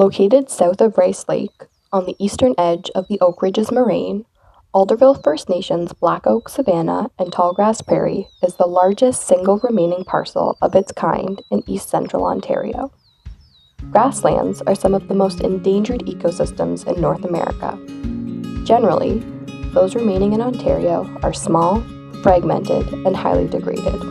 Located south of Rice Lake, on the eastern edge of the Oak Ridges Moraine, Alderville First Nations Black Oak Savanna and Tallgrass Prairie is the largest single remaining parcel of its kind in east central Ontario. Grasslands are some of the most endangered ecosystems in North America. Generally, those remaining in Ontario are small, fragmented, and highly degraded.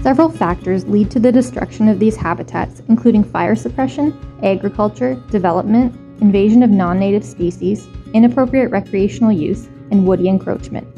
Several factors lead to the destruction of these habitats, including fire suppression, agriculture, development, invasion of non-native species, inappropriate recreational use, and woody encroachment.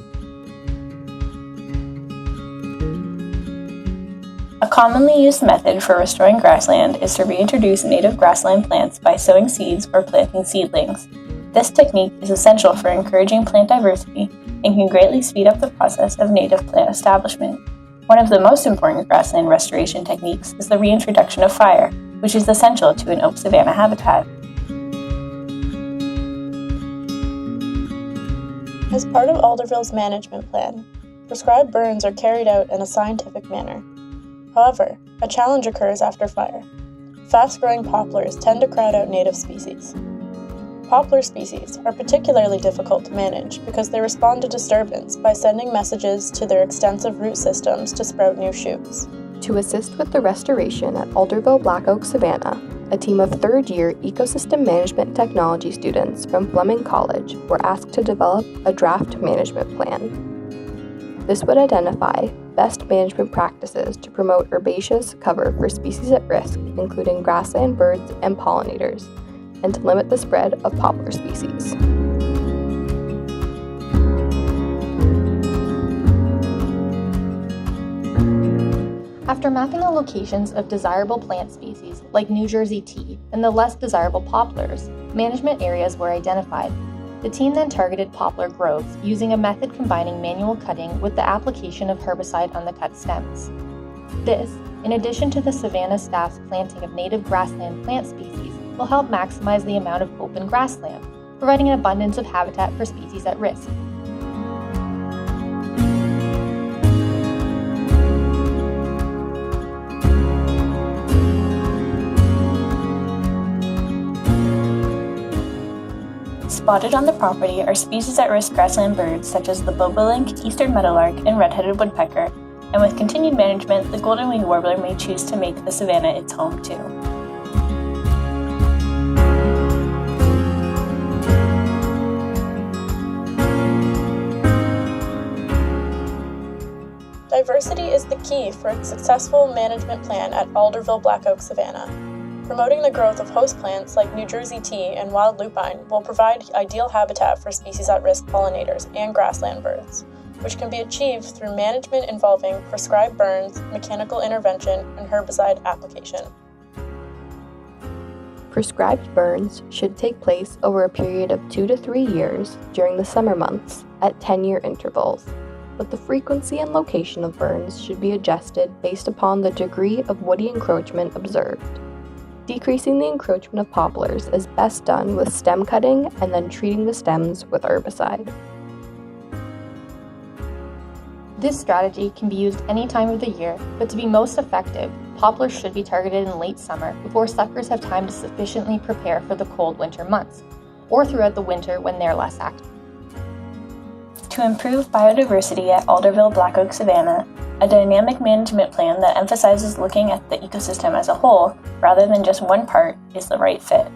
A commonly used method for restoring grassland is to reintroduce native grassland plants by sowing seeds or planting seedlings. This technique is essential for encouraging plant diversity and can greatly speed up the process of native plant establishment. One of the most important grassland restoration techniques is the reintroduction of fire, which is essential to an oak savanna habitat. As part of Alderville's management plan, prescribed burns are carried out in a scientific manner. However, a challenge occurs after fire. Fast-growing poplars tend to crowd out native species. Poplar species are particularly difficult to manage because they respond to disturbance by sending messages to their extensive root systems to sprout new shoots. To assist with the restoration at Alderville Black Oak Savanna, a team of third-year ecosystem management technology students from Fleming College were asked to develop a draft management plan. This would identify best management practices to promote herbaceous cover for species at risk, including grassland birds and pollinators, and to limit the spread of poplar species. After mapping the locations of desirable plant species like New Jersey tea and the less desirable poplars, management areas were identified. The team then targeted poplar groves using a method combining manual cutting with the application of herbicide on the cut stems. This, in addition to the Savanna staff's planting of native grassland plant species, will help maximize the amount of open grassland, providing an abundance of habitat for species at risk. Spotted on the property are species at risk grassland birds such as the bobolink, eastern meadowlark, and red-headed woodpecker, and with continued management, the golden-winged warbler may choose to make the savanna its home too. Diversity is the key for a successful management plan at Alderville Black Oak Savanna. Promoting the growth of host plants like New Jersey tea and wild lupine will provide ideal habitat for species at risk pollinators and grassland birds, which can be achieved through management involving prescribed burns, mechanical intervention, and herbicide application. Prescribed burns should take place over a period of 2 to 3 years during the summer months at 10-year intervals, but the frequency and location of burns should be adjusted based upon the degree of woody encroachment observed. Decreasing the encroachment of poplars is best done with stem cutting and then treating the stems with herbicide. This strategy can be used any time of the year, but to be most effective, poplars should be targeted in late summer before suckers have time to sufficiently prepare for the cold winter months, or throughout the winter when they're less active. To improve biodiversity at Alderville Black Oak Savanna, a dynamic management plan that emphasizes looking at the ecosystem as a whole rather than just one part is the right fit.